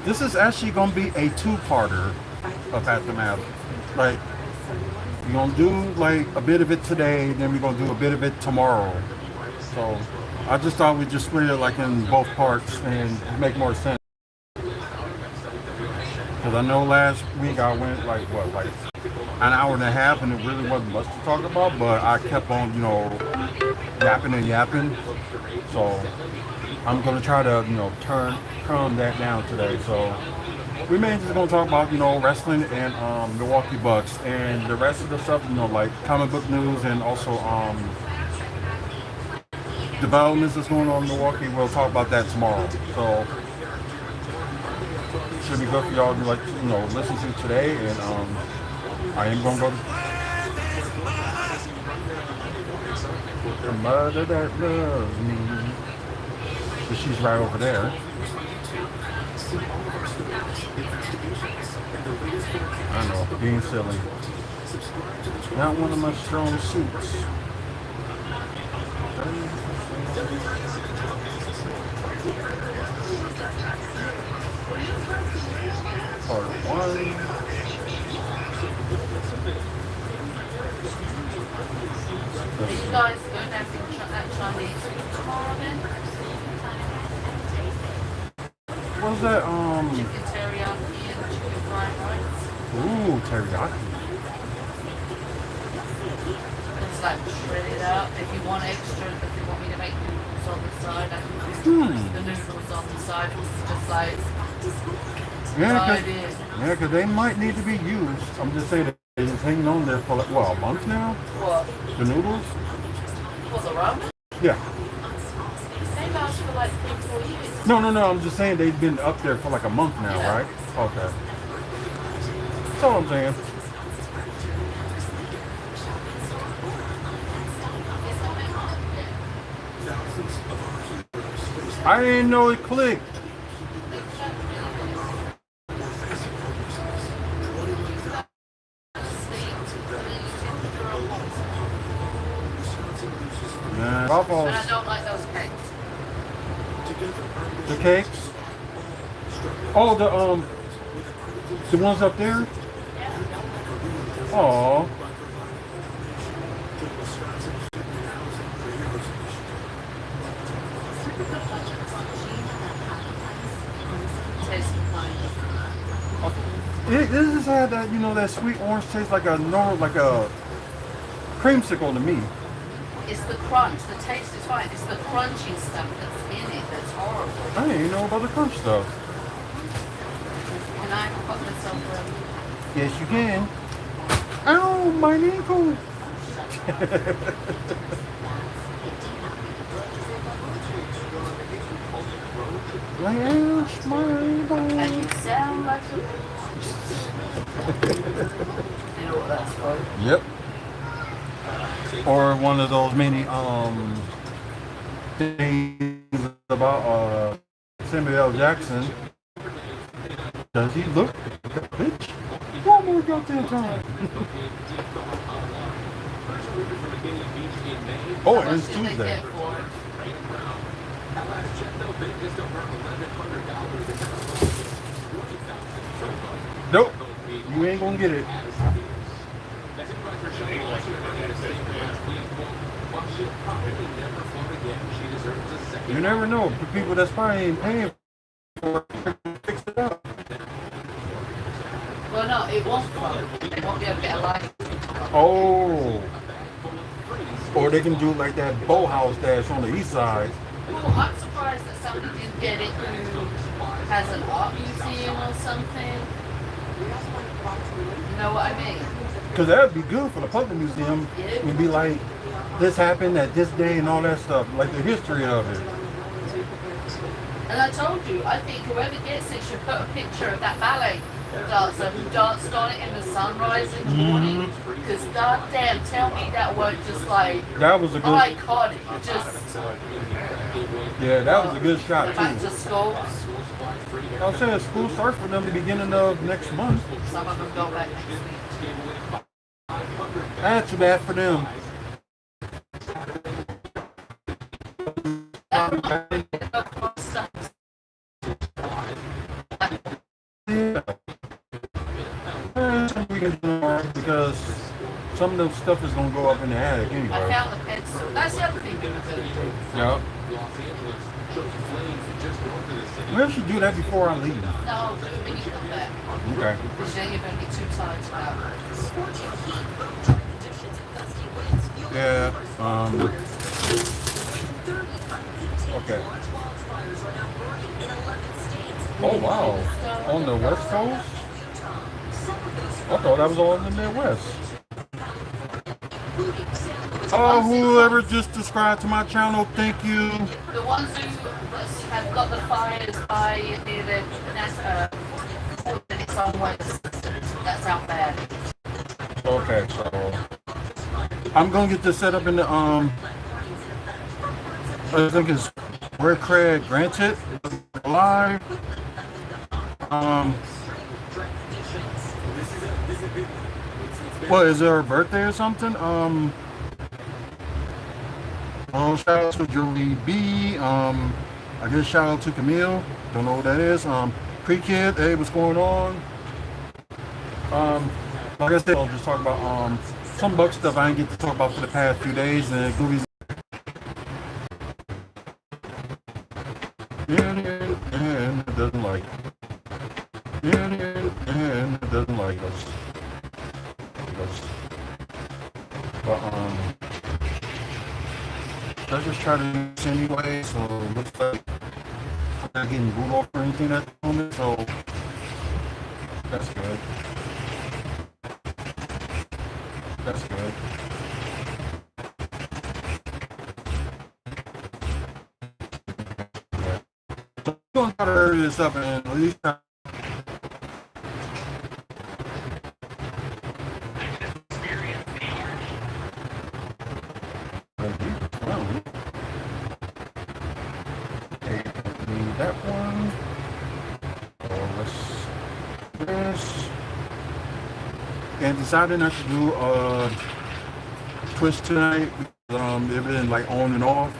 This is actually gonna be a two-parter of Aftermath. Like, we're gonna do like a bit of it today, then we're gonna do a bit of it tomorrow. So I just thought we'd just split it like in both parts and make more sense. Because I know last week I went like what, like an hour and a half, and it really wasn't much to talk about, but I kept on, yapping and yapping. So I'm gonna try to, turn that down today. So we mainly just gonna talk about, wrestling and Milwaukee Bucks and the rest of the stuff, like comic book news and also developments that's going on in Milwaukee. We'll talk about that tomorrow. So should be good for y'all to like, listen to today. And I am gonna go to the mother that loves me. But she's right over there. I know, being silly. Not one of my strong suits. Part one. You guys good? Everything that Chinese food tomorrow then? What's that? Chicken teriyaki and chicken fried rice. Ooh, teriyaki. It's like shredded up. If you want extra, if you want me to make noodles on the side, I can do the noodles on the side. It's just like Yeah, cause they might need to be used. I'm just saying that they've been hanging on there for like, what, a month now? What? The noodles? For the ramen? Yeah. They last for like 3 or 4 years. No. I'm just saying they've been up there for like a month now, Yeah. right? Okay. That's all I'm saying. I didn't know it clicked. Man, And I don't like those cakes. the cakes. Oh, the ones up there. Oh. Tastes fine. This just had that, that sweet orange taste like a normal, like a creamsicle to me. It's the crunch. The taste is fine. It's the crunchy stuff that's in it that's horrible. I didn't even know about the crunch stuff. And I cut myself up. Yes, you can. Ow, my ankle. My ass, my ankle. And you sound like a... You know what that's for? Yep. Or one of those many things about Samuel L. Jackson. Does he look like a bitch? One more goddamn time. Oh, How and it's much did they Tuesday. get for it? Nope. You ain't gonna get it. You never know. The people that's probably ain't paying for it fix it up. Well, no, it won't float. They won't be able to get a light. Oh. Or they can do it like that bow house that's on the east side. Well, I'm surprised that somebody didn't get it who has an art museum or something. You know what I mean? Because that would be good for the public museum. It would be like, this happened at this day and all that stuff. Like the history of it. And I told you, I think whoever gets it should put a picture of that ballet dancer who danced on it in the sunrise in the morning. Because goddamn, tell me that weren't just like That was a good, iconic. Just yeah, that was a good shot back too. to school. I was saying school starts for them the beginning of next month. Some of them go back next week. That's too bad for them. some of the stuff is gonna go up in the attic I anyway. found the pencil. That's the other thing we were going to do. Yep. Maybe I should do that before I leave. No, I'll do it when you come back. Okay. Because then you're going to be too tired to go. Yeah. Okay. Oh wow. On the West Coast? I thought that was all in the Midwest. Oh, whoever just subscribed to my channel, thank you. The ones who have got the fires by near the it's on West. That's how bad. Okay, so I'm gonna get this set up in the I think it's Red Craig Granted live. What is there a birthday or something? Shout out to Julie B. I guess shout out to Camille. Don't know what that is. Pre-kid, hey, what's going on? Like I said, I'll just talk about some Buck stuff I didn't get to talk about for the past few days, and movies. And it doesn't like. And it doesn't like us. But let's just try to do this anyway. So it looks like I'm not getting boot off or anything at the moment, so that's good. That's good. Yeah. So I'm gonna try to hurry this up and at least that one. This. And decided not to do Twitch tonight. They've been like on and off.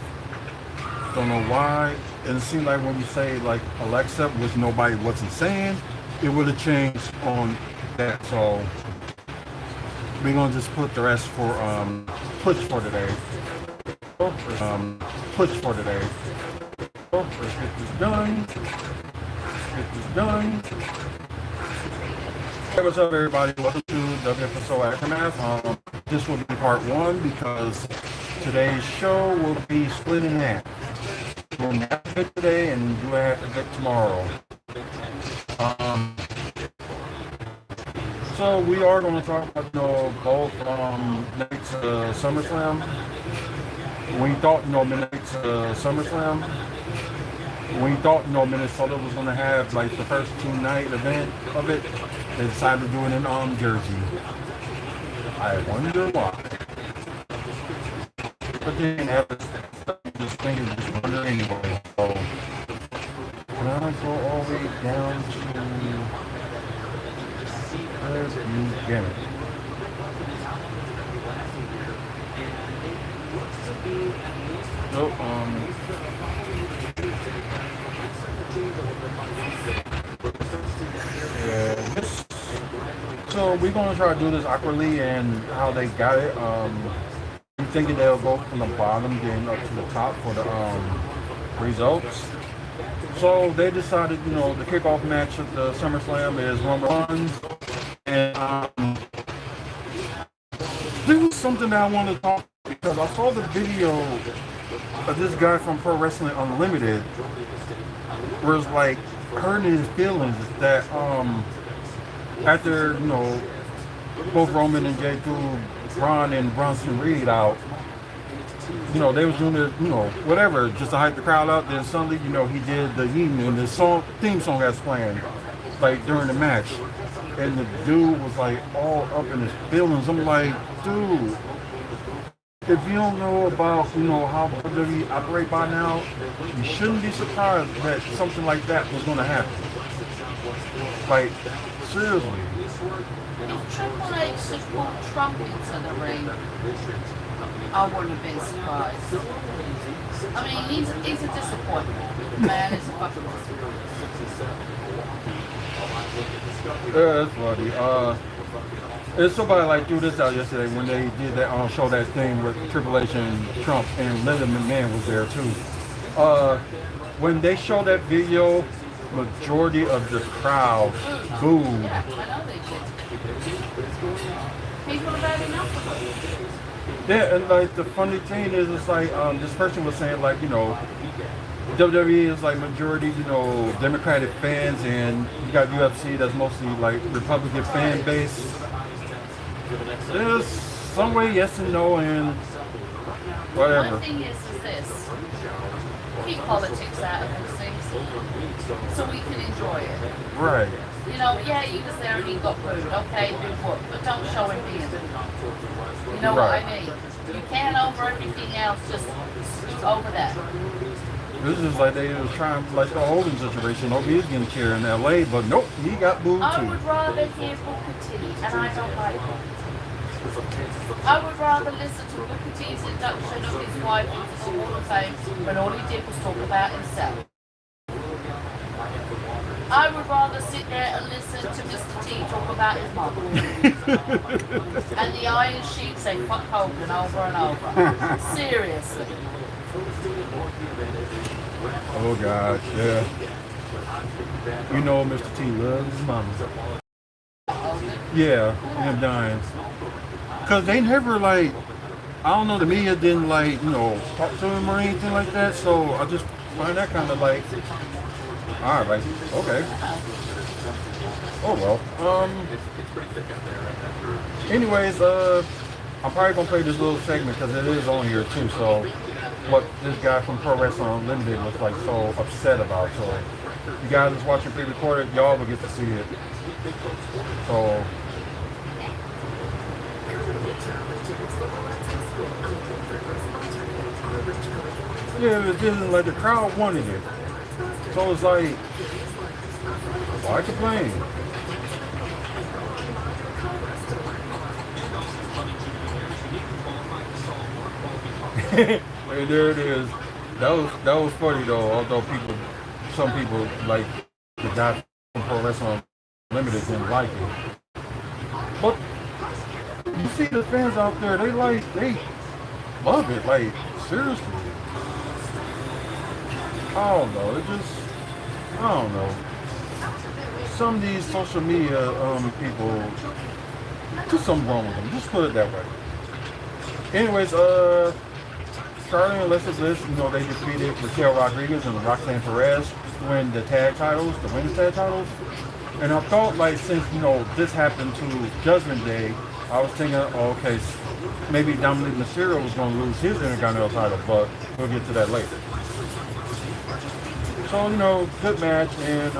Don't know why. And it seemed like when you say like Alexa, which nobody wasn't saying, it would have changed on that. So we're gonna just put the rest for Twitch for today. Twitch for today. Let's get this done. Hey, what's up, everybody? Welcome to WFSO Aftermath. This will be part one because today's show will be split in half. We'll have it today and do half of it tomorrow. So we are going to talk about both next SummerSlam. We thought next SummerSlam. We thought Minnesota was going to have like the first 2-night event of it. They decided to do it in Jersey. I wonder why. But they didn't have this thing is just wonder anyway. So now I go all the way down to where you get it. So so we're gonna try to do this awkwardly and how they got it. I'm thinking they'll go from the bottom then up to the top for the results. So they decided, the kickoff match of the SummerSlam is Roman Reigns, and this was something that I wanted to talk about because I saw the video of this guy from Pro Wrestling Unlimited, where it's like hurting his feelings that after both Roman and Jay threw Braun and Bronson Reed out, they was doing their whatever just to hype the crowd up. Then suddenly he did the evening and the theme song that's playing like during the match, and the dude was like all up in his feelings. I'm like, dude, if you don't know about how WWE operate by now, you shouldn't be surprised that something like that was going to happen. Like, seriously. If Triple H had brought Trump into the ring, I wouldn't have been surprised. I mean, he's a disappointment. Man, it's a fucking disappointment. Yeah, that's funny. It's somebody like threw this out yesterday when they did that show that thing with Triple H and Trump and Linda McMahon was there too. Uh, when they showed that video, majority of the crowd booed. Yeah, I know they did. People have had enough of it. Yeah, and like the funny thing is, it's like this person was saying like WWE is like majority Democratic fans, and you got UFC that's mostly like Republican fan base. There's some way yes and no and whatever. My thing is this. Keep politics out of these things so we can enjoy it. Right. Yeah, he was there and he got booed. Okay, boo what? But don't show him being booed. You know what I mean? You can over everything else, just scoot over that. This is like they was trying like the Hogan situation. He's getting cheered in LA, but nope, he got booed I too. would rather hear Booker T, and I don't like him. I would rather listen to Booker T's induction of his wife into the Hall of Fame when all he did was talk about himself. I would rather sit there and listen to Mr. T talk about his mum. And the Iron Sheik say fuck Hogan over and over. Seriously. Oh gosh, yeah. Mr. T loves his mama. Yeah, him dying. Cause they never like, I don't know, the media didn't like, talk to him or anything like that. So I just find that kind of like, all right, like, okay. Oh well. Anyways, I'm probably gonna play this little segment because it is on here too. So what this guy from Pro Wrestling Unlimited was like so upset about. So you guys that's watching pre-recorded, y'all will get to see it. So yeah, it didn't like the crowd wanted it. So it's like, why complain? Hey, there it is. That was funny though. Although some people like the guy from Pro Wrestling Unlimited didn't like it. But you see the fans out there, they love it. Like seriously. I don't know. I don't know. Some of these social media people, just something wrong with them. Just put it that way. Anyways, starting in Alexa Bliss, they defeated Raquel Rodriguez and Roxanne Perez to win the tag titles, the women's tag titles. And I thought, like, since, this happened to Judgment Day, I was thinking, okay, maybe Dominic Mysterio was going to lose his Intercontinental title, but we'll get to that later. So, good match, and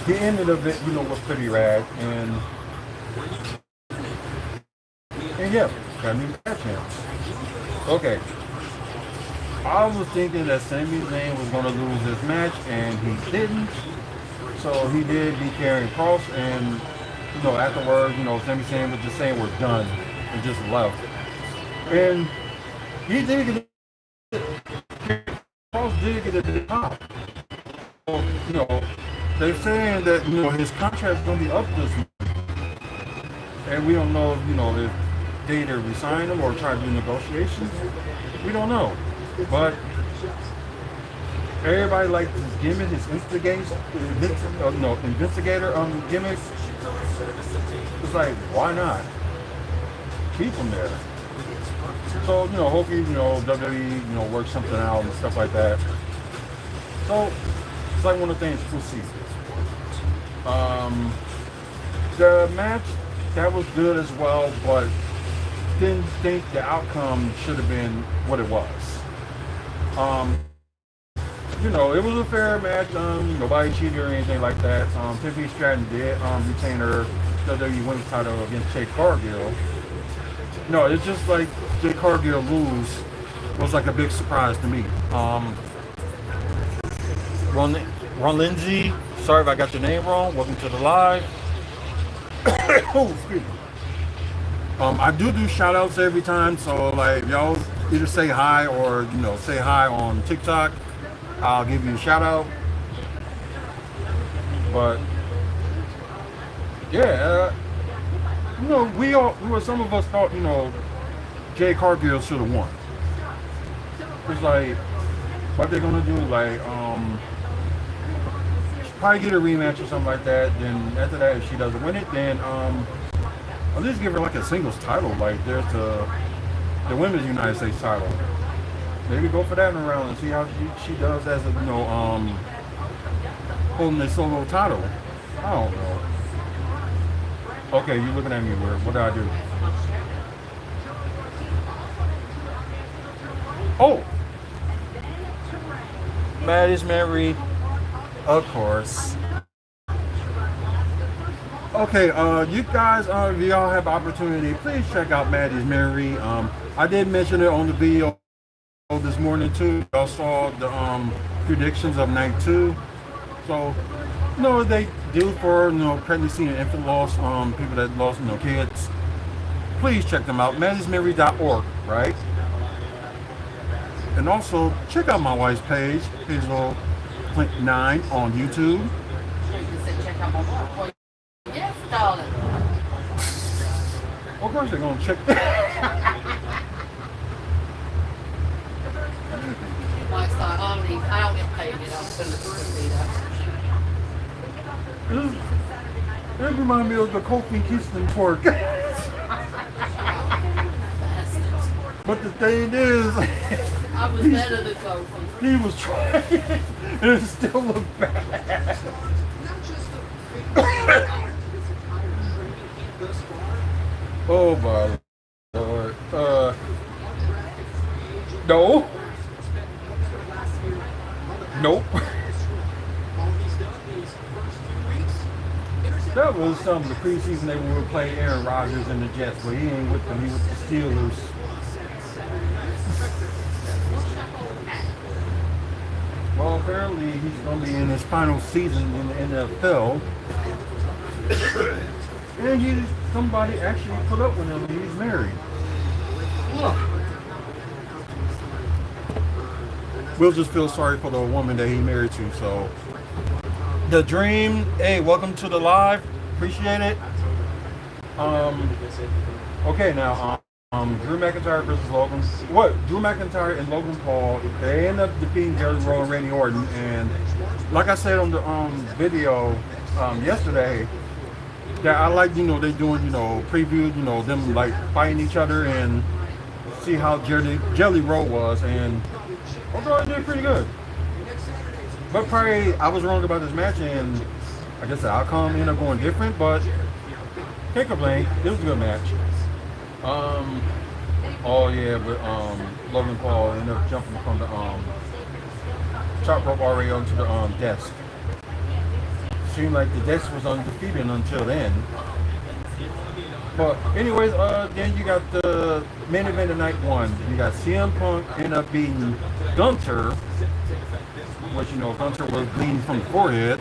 the ending of it, was pretty rad, and yeah, got a new tag champs. Okay. I was thinking that Sami Zayn was going to lose this match, and he didn't. So he did beat Karrion Kross, and afterwards, Sami Zayn was just saying we're done, and just left. And he did get it. Kross did get it at the top. So, they're saying that his contract's going to be up this month, and we don't know if they either resign him or try to do negotiations. We don't know. But everybody likes his gimmick, his investigator gimmick. It's like, why not? Keep him there. So, hopefully, WWE, works something out and stuff like that. So, it's like one of the things we'll see. The match, that was good as well, but didn't think the outcome should have been what it was. It was a fair match. Nobody cheated or anything like that. Tiffany Stratton did retain her WWE Women's title against Jade Cargill. No, it's just like Jade Cargill lose was like a big surprise to me. Ron Lindsay, sorry if I got your name wrong. Welcome to the live. Oh, excuse me. I do shout outs every time, so like y'all either say hi or say hi on TikTok. I'll give you a shout out. But Yeah, some of us thought, Jay Cargill should have won. It's like, what they're gonna do, like, probably get a rematch or something like that. Then after that, if she doesn't win it, then at least give her like a singles title. Like there's the women's United States title. Maybe go for that in a round and see how she does as a holding a solo title. I don't know. Okay, you looking at me weird. What did I do? Oh, Maddie's Mary, of course. Okay, you guys, if y'all have opportunity, please check out Maddie's Mary. I did mention it on the video this morning too. Y'all saw the predictions of night 2. So, they do for pregnancy and infant loss, people that lost kids. Please check them out. Maddie'sMary.org, right? And also check out my wife's page, Hazel Clint 9 on YouTube. You said check out my wife. Well, yes, darling. Of course they're gonna check. Mike's like, I don't get paid enough for the video. It reminds me of the Kofi Kingston pork. But the thing is, I was better than Kofi. He was trying, and it still looked bad. Oh my Lord. No. Nope. That was some of the preseason they would play Aaron Rodgers and the Jets, but he ain't with them. He with the Steelers. Well, apparently he's going to be in his final season in the NFL. And somebody actually put up with him and he's married. We'll just feel sorry for the woman that he married to. So, The Dream, hey, welcome to the live. Appreciate it. Okay, now, Drew McIntyre versus Logan. Drew McIntyre and Logan Paul, they end up defeating Jerry Rowe and Randy Orton. And like I said on the video yesterday, that I like, they doing, preview, them like fighting each other and see how Jelly Roll was. And overall, it did pretty good. But probably I was wrong about this match, and I guess the outcome ended up going different, but can't complain. It was a good match. Logan Paul ended up jumping from the top rope already onto the desk. Seemed like the desk was undefeated until then. But anyways, then you got the main event of night 1. You got CM Punk end up beating Gunter, which Gunter was bleeding from the forehead.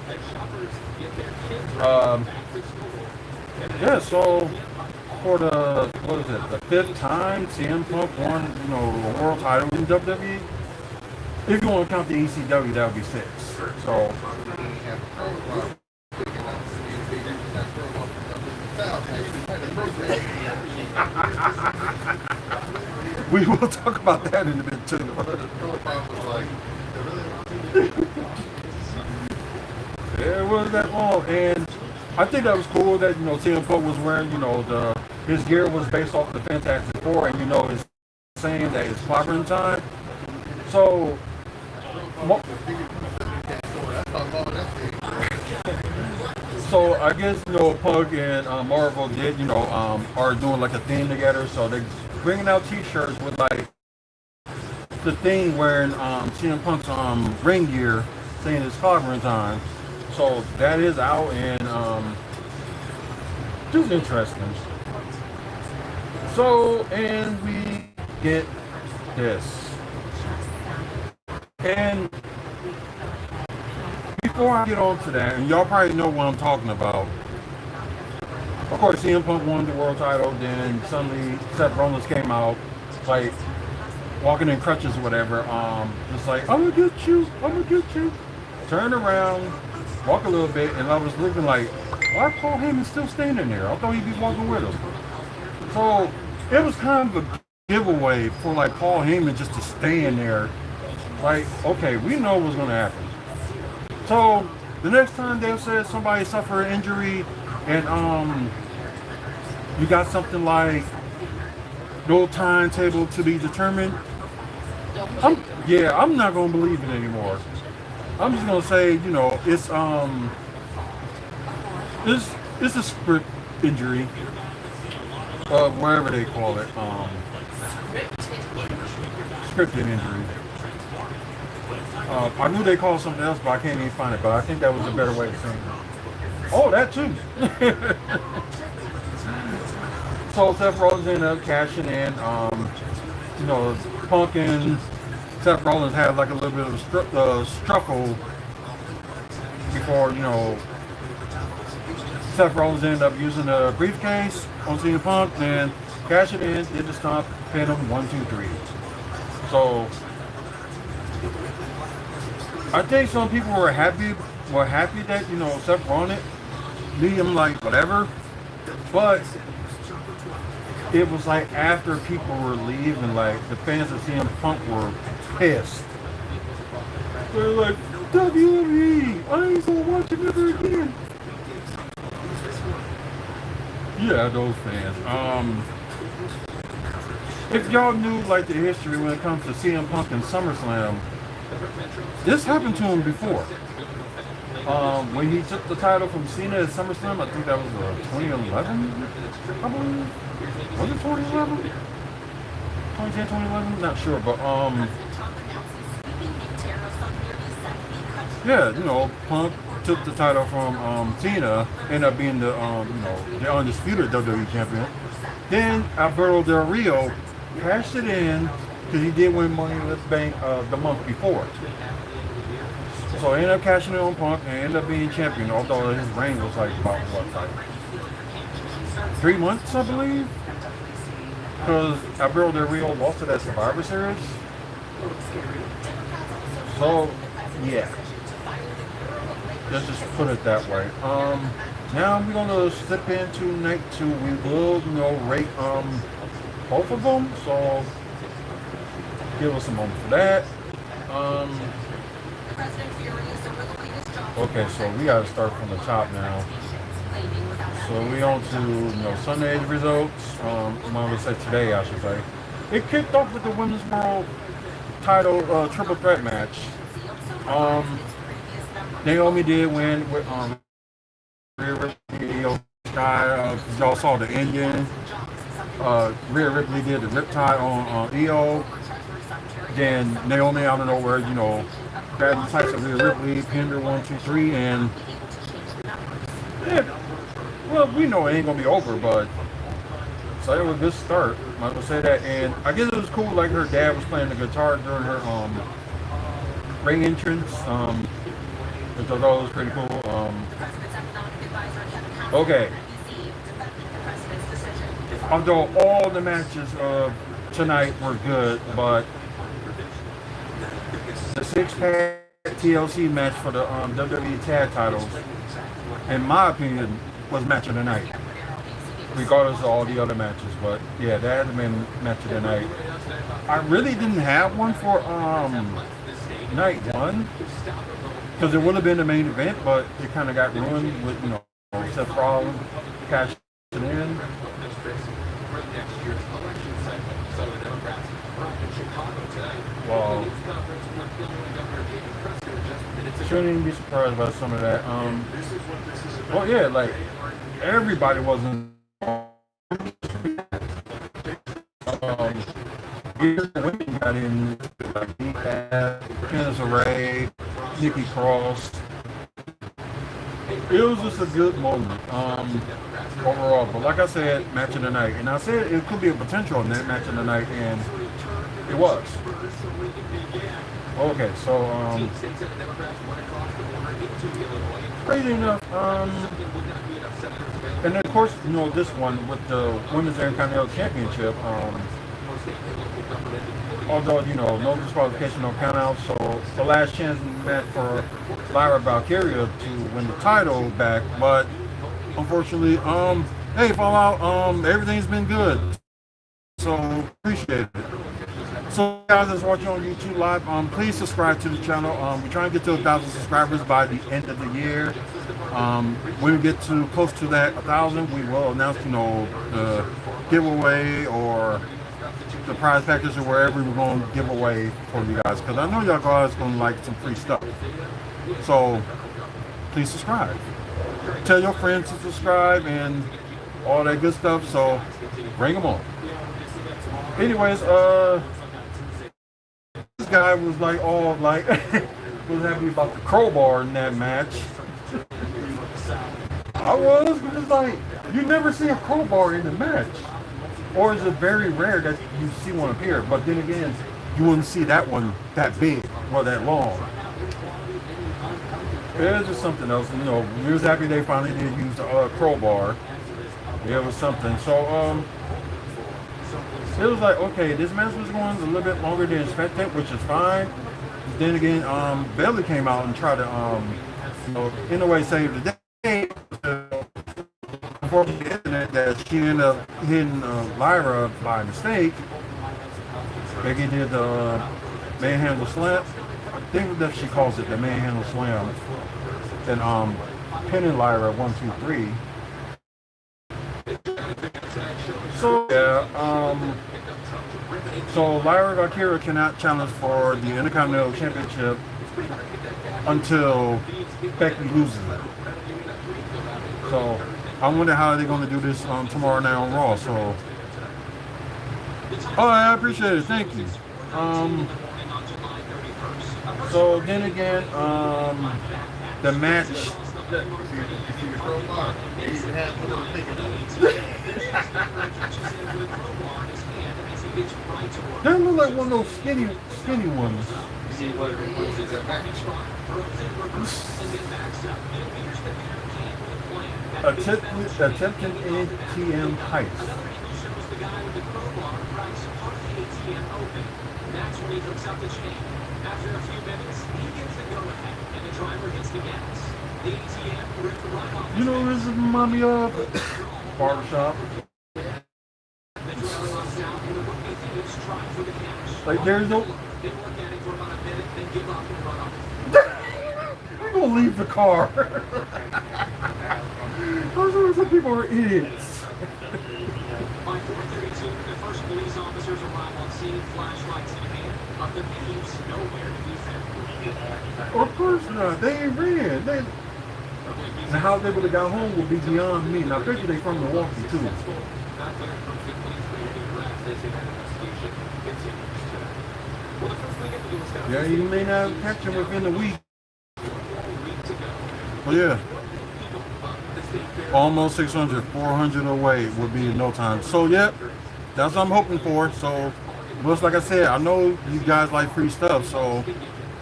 So for the 5th time CM Punk won, the world title in WWE. If you want to count the ECW, that would be 6. So we will talk about that in a bit too. It wasn't that long, and I think that was cool that CM Punk was wearing his gear was based off the Fantastic Four, and it's saying that it's clobbering time. So I guess Punk and Marvel did are doing like a theme together. So they're bringing out T-shirts with like the thing wearing CM Punk's ring gear, saying it's clobbering time. So that is out, and just interesting. So, and we get this. And before I get on to that, and y'all probably know what I'm talking about. Of course, CM Punk won the world title, then suddenly Seth Rollins came out, like, walking in crutches or whatever, just like, I'm gonna get you. Turn around, walk a little bit, and I was looking like, why Paul Heyman still standing there? I thought he'd be walking with him. So it was kind of a giveaway for like Paul Heyman just to stand there. Like, okay, we know what's going to happen. So the next time they said somebody suffered an injury, and you got something like no timetable to be determined. I'm not gonna believe it anymore. I'm just gonna say, it's a script injury, whatever they call it, scripted injury. I knew they called something else, but I can't even find it. But I think that was a better way of saying it. Oh, that too. So Seth Rollins ended up cashing in. Punk and Seth Rollins had like a little bit of a struffle before, Seth Rollins ended up using a briefcase on CM Punk and cashed it in, did the stomp, pin him 1, 2, 3. So I think some people were happy that, Seth won it. Me, I'm like, whatever. But it was like after people were leaving, like the fans of CM Punk were pissed. They're like, WWE, I ain't gonna watch it ever again. Yeah, those fans. If y'all knew like the history when it comes to CM Punk and SummerSlam, this happened to him before. When he took the title from Cena at SummerSlam, I think that was 2011, I believe. Was it 2011? 2010, 2011? Not sure, but yeah, Punk took the title from Cena, ended up being the the undisputed WWE champion. Then Alberto Del Rio cashed it in because he did win Money in the Bank the month before. So he ended up cashing it on Punk and ended up being champion, although his reign was like about 3 months, I believe. Because Alberto Del Rio lost it at Survivor Series. So, yeah. Let's just put it that way. Now we're gonna slip into night 2. We will, rate both of them. So give us a moment for that. Okay, so we gotta start from the top now. So we on to Sunday's results. I'm gonna say today, I should say. It kicked off with the Women's World Title Triple Threat match. Naomi did win with Rhea Ripley, Sky. Y'all saw the Indian. Rhea Ripley did the Riptide on EO. Then Naomi out of nowhere, grabbed the tights of Rhea Ripley, pinned her 1, 2, 3, and yeah. Well, we know it ain't gonna be over, but so it was a good start. I would say that, and I guess it was cool. Like her dad was playing the guitar during her ring entrance, which I thought was pretty cool. Okay. Although all the matches of tonight were good, but the 6-pack TLC match for the WWE Tag Titles, in my opinion, was match of the night, regardless of all the other matches. But yeah, that had been match of the night. I really didn't have one for night 1 because it would have been the main event, but it kind of got ruined with Seth Rollins cashing in. Well, shouldn't even be surprised by some of that. Well, yeah, like everybody wasn't. Women got in like Candice LeRae, Nikki Cross. It was just a good moment overall. But like I said, match of the night, and I said it could be a potential in that match of the night, and it was. Okay, so crazy enough, and then of course, this one with the Women's Intercontinental Championship, Although, no disqualification, no count out. So the last chance meant for Lyra Valkyria to win the title back. But unfortunately, hey, Fallout, everything's been good. So appreciate it. So guys that's watching on YouTube Live, please subscribe to the channel. We're trying to get to 1,000 subscribers by the end of the year. When we get to close to that 1,000, we will announce, the giveaway or the prize package or wherever we're going to give away for you guys. Because I know y'all guys going to like some free stuff. So please subscribe. Tell your friends to subscribe and all that good stuff. So bring them on. Anyways, this guy was like all like was happy about the crowbar in that match. I was, but it's like you never see a crowbar in the match, or is it very rare that you see one appear? But then again, you wouldn't see that one that big or that long. It's just something else. We was happy they finally did use the crowbar. It was something. So it was like, okay, this match was going a little bit longer than expected, which is fine. Then again, Bayley came out and tried to, in a way, save the day. Before the internet, that she ended up hitting Lyra by mistake. Becky did the manhandle slam. I think that she calls it the manhandle slam. And pinning Lyra 1, 2, 3. So yeah, so Lyra Valkyria cannot challenge for the Intercontinental Championship until Becky loses it. So I wonder how they're going to do this tomorrow night on Raw. So, oh, I appreciate it. Thank you. So then again, the match. That look like one of those skinny ones. Attempting ATM heights. That's when he hooks up the chain. After a few minutes, he gets the go-ahead, and the driver hits the gas. The ATM ripped right off. You know what this reminds me of? Barbershop. Like there's no. I'm gonna leave the car. Those are some people are idiots. By 4:32, the first police officers arrive on scene, flashlights in hand, but the thieves nowhere to be found. Of course not. They ain't ran. And how they would have got home would be beyond me. Now, I bet they from Milwaukee too. Yeah, you may not catch him within a week. But yeah. Almost 600, 400 away would be in no time. So yeah, that's what I'm hoping for. So just like I said, I know you guys like free stuff, so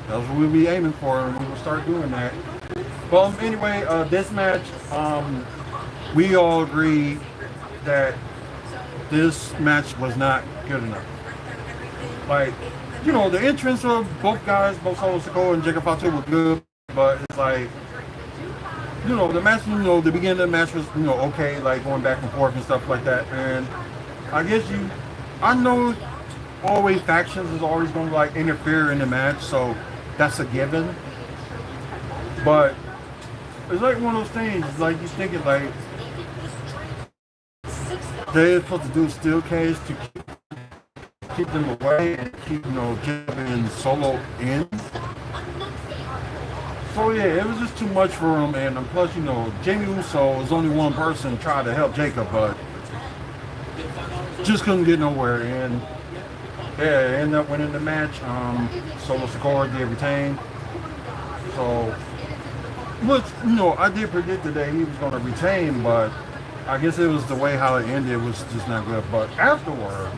that's what we'll be aiming for, and we will start doing that. Well, anyway, this match, we all agreed that this match was not good enough. Like, the entrance of both guys, both Solo Sikoa and Jacob Fatu were good, but it's like, the match, the beginning of the match was, okay, like going back and forth and stuff like that. And I guess I know always factions is always going to like interfere in the match, so that's a given. But it's like one of those things, like you're thinking like they're supposed to do a steel cage to keep them away and keep, Jacob and Solo in. So yeah, it was just too much for him, and plus, Jamie Uso was only one person trying to help Jacob, but just couldn't get nowhere. And yeah, ended up winning the match. Solo Sikoa did retain. So, which I did predict today he was going to retain, but I guess it was the way how it ended was just not good. But afterwards,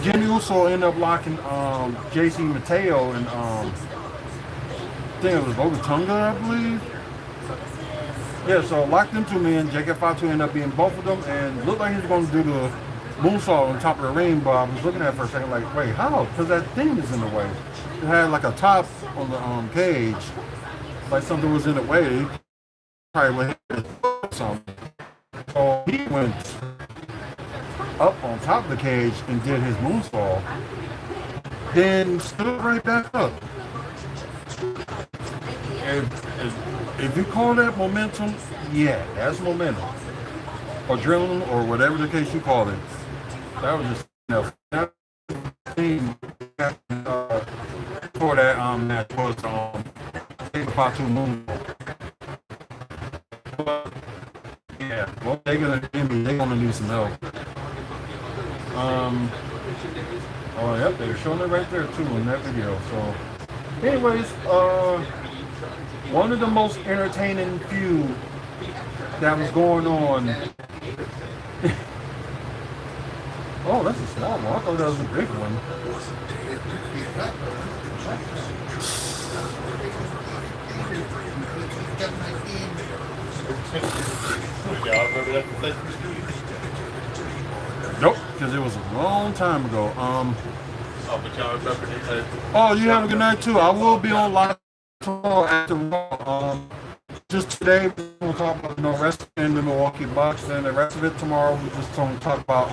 Jimmy Uso ended up locking JC Mateo and I think it was Ogatunga, I believe. Yeah, so locked them two men. Jacob Fatu ended up being both of them, and looked like he was going to do the moonsault on top of the ring, but I was looking at it for a second like, wait, how? Because that thing is in the way. It had like a top on the cage, like something was in the way. He probably would hit something. So he went up on top of the cage and did his moonsault, then stood right back up. If you call that momentum, yeah, that's momentum. Adrenaline, or whatever the case you call it. That was just enough. That thing for that match was Patu Moon. But yeah, well they're gonna need some help. Oh yep, they're showing it right there too in that video. So anyways, one of the most entertaining feud that was going on. Oh, that's a small one. I thought that was a big one. Nope, because it was a long time ago. Oh, you have a good night too. I will be on live tomorrow after just today we'll talk about rest in the Milwaukee Bucks, and the rest of it tomorrow we're just going to talk about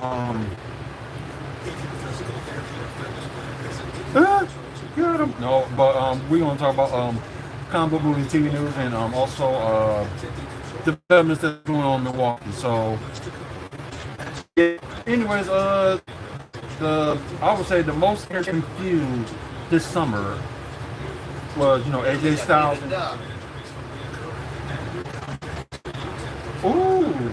no, but we're going to talk about comic book movie TV news, and also developments that's going on in Milwaukee. So anyways, I would say the most entertaining feud this summer was AJ Styles and ooh,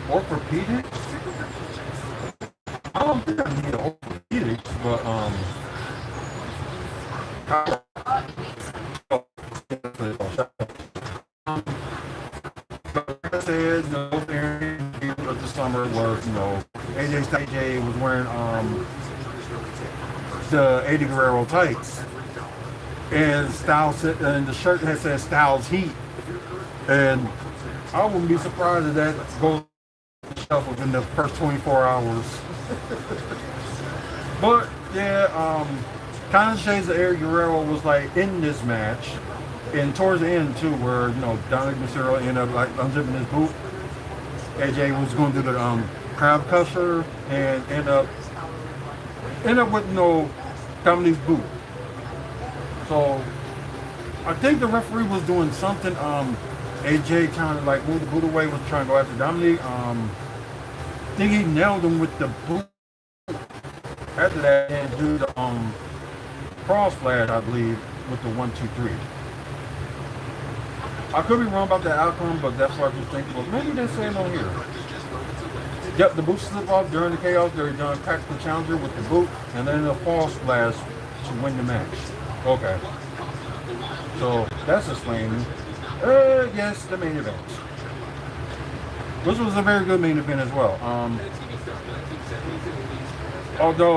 orthopedics. I don't think I need orthopedics, but like I said, the most entertaining feud of the summer was AJ was wearing the Eddie Guerrero tights. And Styles, and the shirt that says Styles Heat, and I wouldn't be surprised if that goes on the shelf within the first 24 hours. But yeah, kind of shades of Eddie Guerrero was like in this match, and towards the end too, where Dominic Mysterio ended up like unzipping his boot. AJ was going to do the crab crusher and end up with Dominic's boot. So I think the referee was doing something. AJ kind of like moved the boot away, was trying to go after Dominic. I think he nailed him with the boot. After that, and do the cross flash, I believe, with the 1-2-3. I could be wrong about the outcome, but that's what I just think. Well, maybe they're saying on here. Yep, the boot slip off during the chaos. They're done crack the challenger with the boot, and then the false splash to win the match. Okay. So that's explaining. Yes, the main event. This was a very good main event as well. Although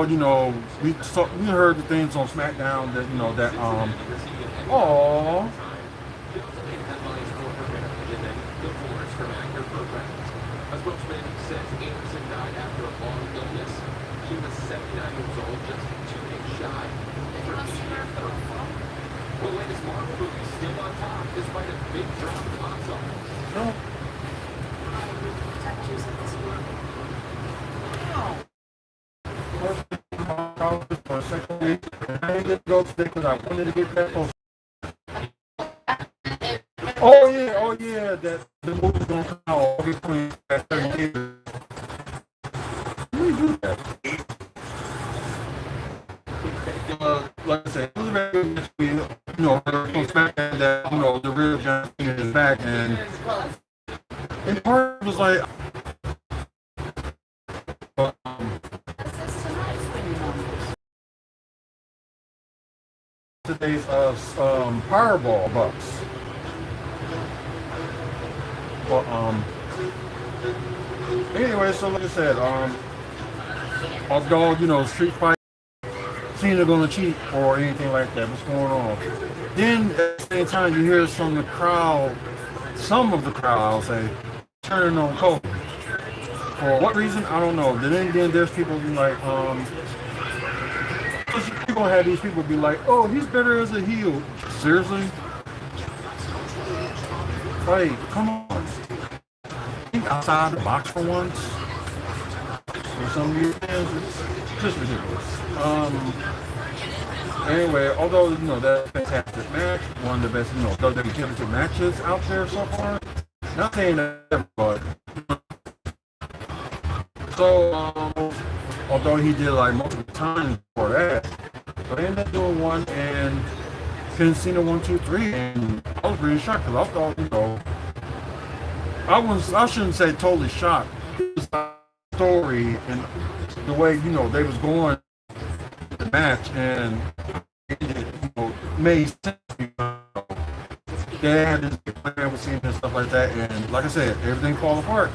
we heard the things on SmackDown that A spokesman says Anderson died after a long illness. She was 79 years old, just 2 days shy. The latest Marvel movie is still on top, despite a big drop in the box office. No. For a second week, and I didn't go today because I wanted to get that post. Oh yeah, that the movie's gonna come out between that 30 years. Let me do that. Like I said, it was a very good match. From SmackDown that the real John Cena is back, and part was like, today's Powerball bucks. But anyway, so like I said, although street fight, Cena gonna cheat or anything like that. What's going on? Then at the same time, you hear from the crowd, some of the crowd, I'll say, turning on Kobe. For what reason? I don't know. Then there's people be like, you're gonna have these people be like, oh, he's better as a heel. Seriously? Like, come on. Think outside the box for once. For some of your fans, it's just ridiculous. Anyway, although that's a fantastic match, one of the best WWE Championship matches out there so far. Not saying that, but so although he did like multiple times before that, but they ended up doing one and Cena 1, 2, 3, and I was really shocked because I thought I shouldn't say totally shocked. The story and the way they was going the match and it made sense. They had this plan with Cena and stuff like that, and like I said, everything fall apart.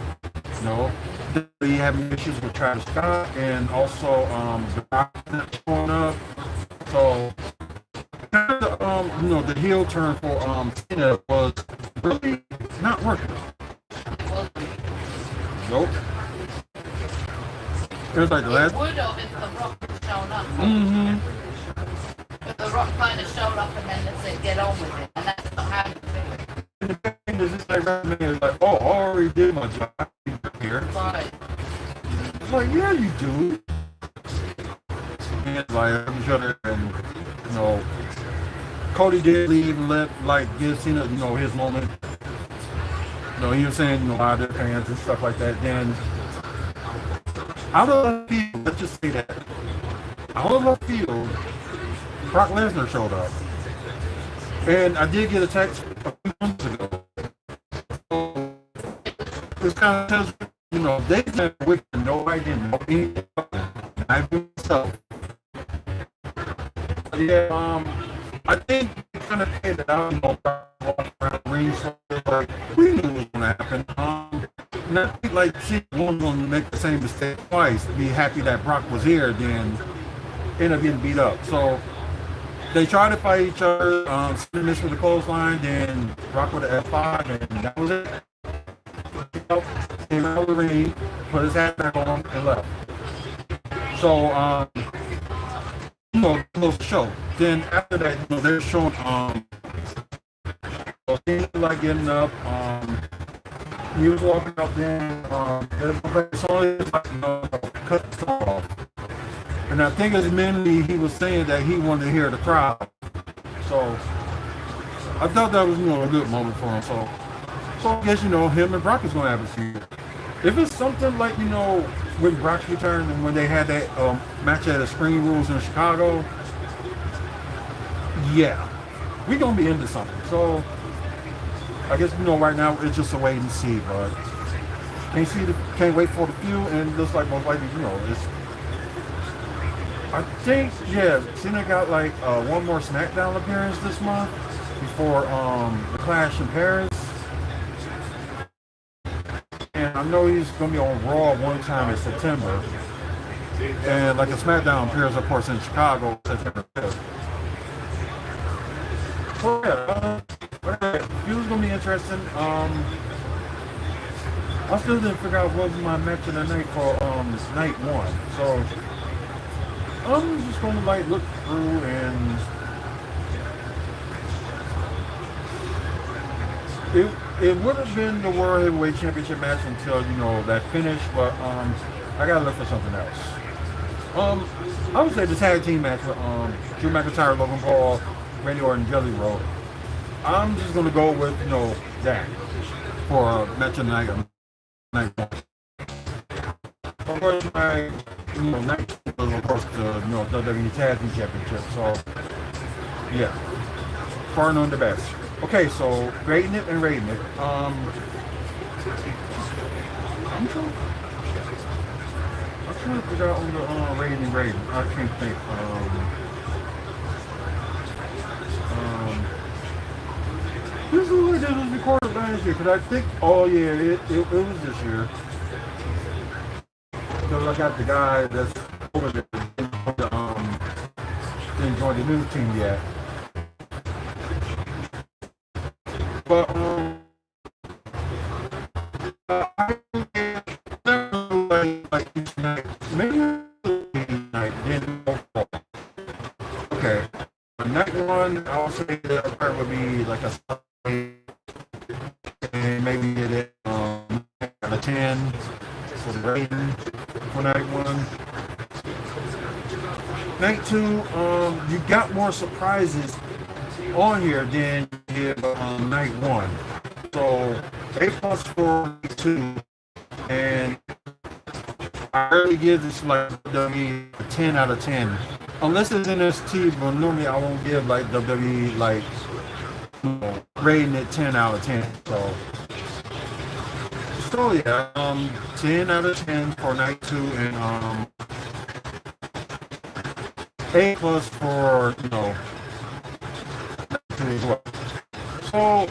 They having issues with Travis Scott, and also the Rock not showing up. So kind of the heel turn for Cena was really not working. Nope. It was like the last. It would have if the Rock had shown up. Mm-hmm. But the Rock kind of showed up and then they said, get on with it, and that's not happening. And the thing is, it's like, oh, I already did my job here. Right. It's like, yeah, you do. And like each other, and Cody did leave and give Cena, his moment. He was saying, out of their fans and stuff like that. Then, out of left field, let's just say that, out of left field, Brock Lesnar showed up. And I did get a text a few months ago. So, it's kind of tells they met with nobody didn't know anything about it. I do myself. Yeah, I think it's gonna pay that out, around the ring, so like we knew it was gonna happen. And I think like one gonna make the same mistake twice, be happy that Brock was here, then end up getting beat up. So they tried to fight each other, Cena missed with the clothesline, then Brock with the F5, and that was it. Came out of the ring, put his hat back on, and left. So close the show. Then after that, they're showing like getting up, he was walking up then, it's only like cut the stuff off. And I think as mentally he was saying that he wanted to hear the crowd. So I thought that was a good moment for him. So I guess him and Brock is gonna have a feud. If it's something like when Brock's return and when they had that match at the Spring Rules in Chicago, yeah, we're gonna be into something. So I guess right now it's just a wait and see, but can't wait for the feud, and it looks like most likely it's. I think Cena got like one more SmackDown appearance this month before the Clash in Paris. And I know he's going to be on Raw one time in September. And like a SmackDown appears, of course, in Chicago, September 5th. So yeah, it was going to be interesting. I still didn't figure out what was my match of the night for night one. So I'm just going to look through and it would have been the World Heavyweight Championship match until that finish, but I gotta look for something else. I would say the tag team match with Drew McIntyre, Logan Paul, Randy Orton, Jelly Roll. I'm just gonna go with that for a match of the night. Of course, my night was of course the WWE Tag Team Championship. So yeah, far none the best. Okay, so grading it and rating it. I'm trying to figure out on the rating and grading. I can't think. This is what this was recorded last year, because I think, it was this year. Because I got the guy that's over there didn't join the new team yet. But Maybe night, then overall. Okay. Night one, I would say that part would be like a 7, and maybe it a 10 for the rating for night one. Night two, you got more surprises on here than you did night one. So A plus for night two, and I really give this like WWE a 10 out of 10. Unless it's NXT, but normally I won't give like WWE like rating it 10 out of 10. So yeah, 10 out of 10 for night two, and A plus for night two as well. So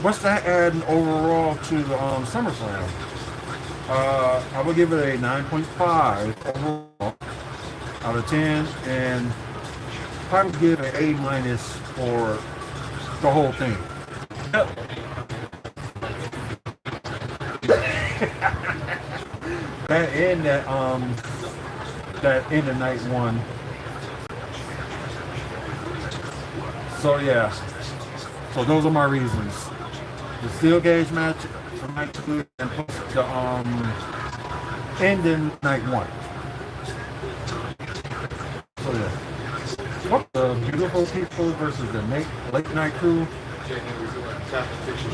what's that adding overall to the SummerSlam? I would give it a 9.5 overall out of 10, and probably give an A minus for the whole thing. Yep. That end of night one. So yeah. So those are my reasons. The steel cage match for night two, and plus the ending night one. So yeah. What the beautiful people versus the late night crew?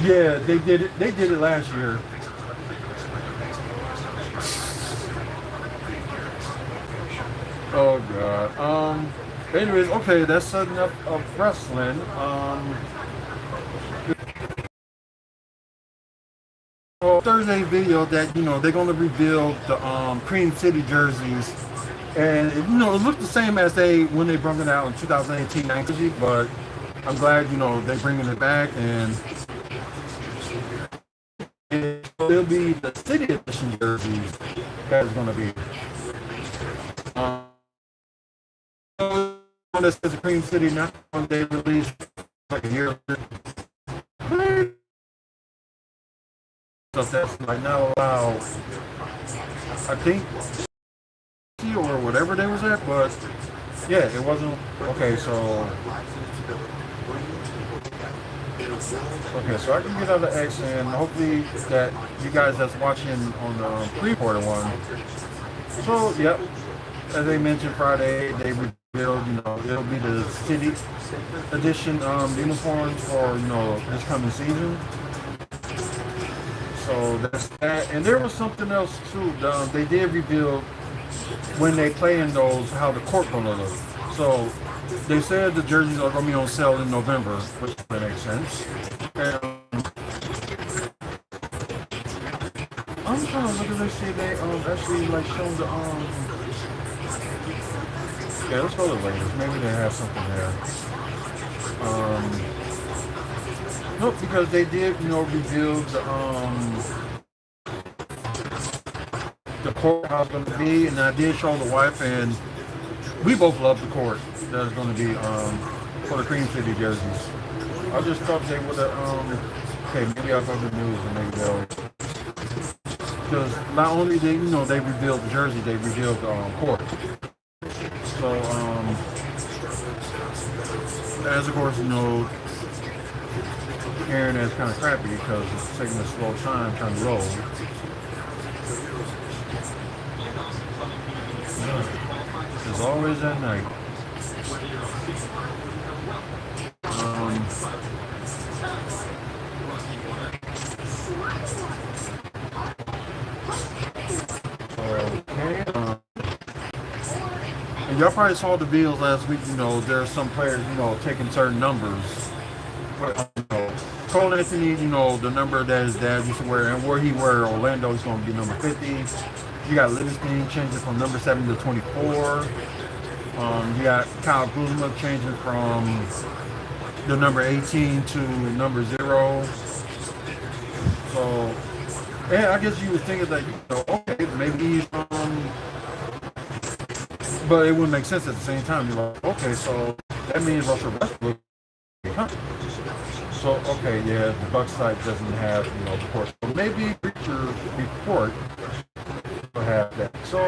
Yeah, they did it. They did it last year. Oh god. Anyways, okay, that's enough of wrestling. Thursday video that they're gonna reveal the Cream City jerseys, and it looked the same as when they brought it out in 2018-19, but I'm glad they're bringing it back, and it'll be the City Edition jerseys that is gonna be. One that says Cream City, not one they released like a year ago. So that's like not allowed, I think, or whatever they was at, but yeah, it wasn't. Okay, so I can get out of X, and hopefully that you guys that's watching on the pre-recorded one. So yep, as they mentioned Friday, they revealed it'll be the City Edition uniforms for this coming season. So that's that, and there was something else too. They did reveal when they play in those how the court gonna look. So they said the jerseys are gonna be on sale in November, which makes sense. And, I'm trying to look at this. See, they actually like shown the Yeah, let's go to the latest. Maybe they have something there. Nope, because they did, reveal the court how it's going to be, and I did show the wife, and we both love the court that is going to be for the Cream City jerseys. I just thought they would have, okay, maybe I'll go to the news and maybe they'll, because not only they revealed the jersey, they revealed the court. So, as of course, Aaron is kind of crappy because it's taking a slow time trying to roll. There's always that night. Okay. And y'all probably saw the videos last week. There's some players, taking certain numbers. But, Cole Anthony, the number that his dad used to wear, and where he wear Orlando is going to be number 50. You got Livingston changing from number 7 to 24. You got Kyle Kuzma changing from the number 18 to number 0. So, and I guess you would think that, okay, maybe, but it wouldn't make sense at the same time. You're like, okay, so that means Russell Westbrook Huh. So okay, yeah, the Buck site doesn't have report. So maybe Preacher report will have that. So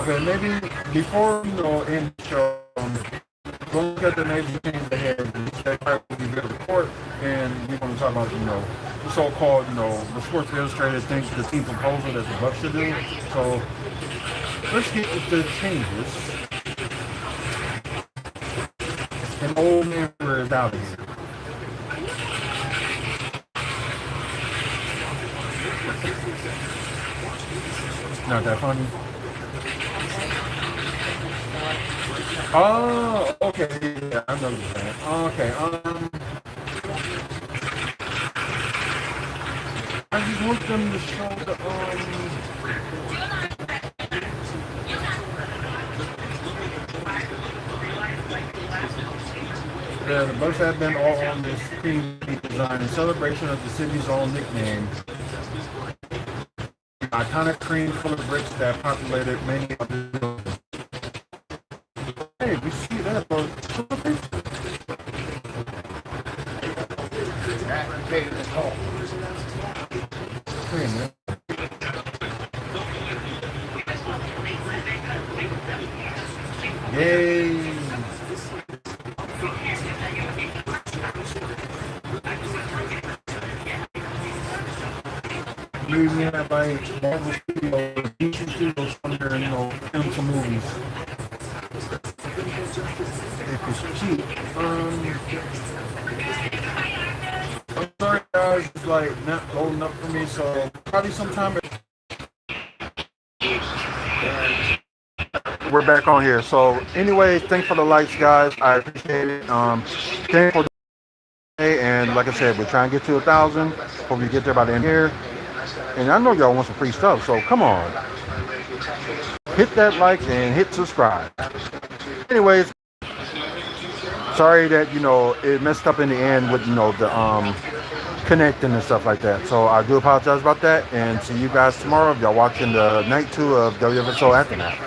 okay, maybe before end the show, go look at the major teams they had. That will be their report, and we're going to talk about the so-called the Sports Illustrated thinks the team proposal that the Bucks should do. So let's get to the changes. An old man is out of here. Not that funny. Oh, okay, yeah, I know what you're saying. Okay, I just want them to show the Bucks have been all on this screen design in celebration of the city's own nickname. Iconic cream colored bricks that populated many of the buildings. Hey, we see that, but wait a minute. Yay! We have like Marvel Studios, DC Studios under film some movies. If it's cheap. I'm sorry guys, it's like not loading up for me, so probably sometime. We're back on here. So anyway, thanks for the likes, guys. I appreciate it. Thanks for the day, and like I said, we're trying to get to 1,000. Hope we get there by the end of the year. And I know y'all want some free stuff, so come on. Hit that like and hit subscribe. Anyways, sorry that it messed up in the end with the connecting and stuff like that. So I do apologize about that, and see you guys tomorrow if y'all watching the night 2 of WFSO Aftermath.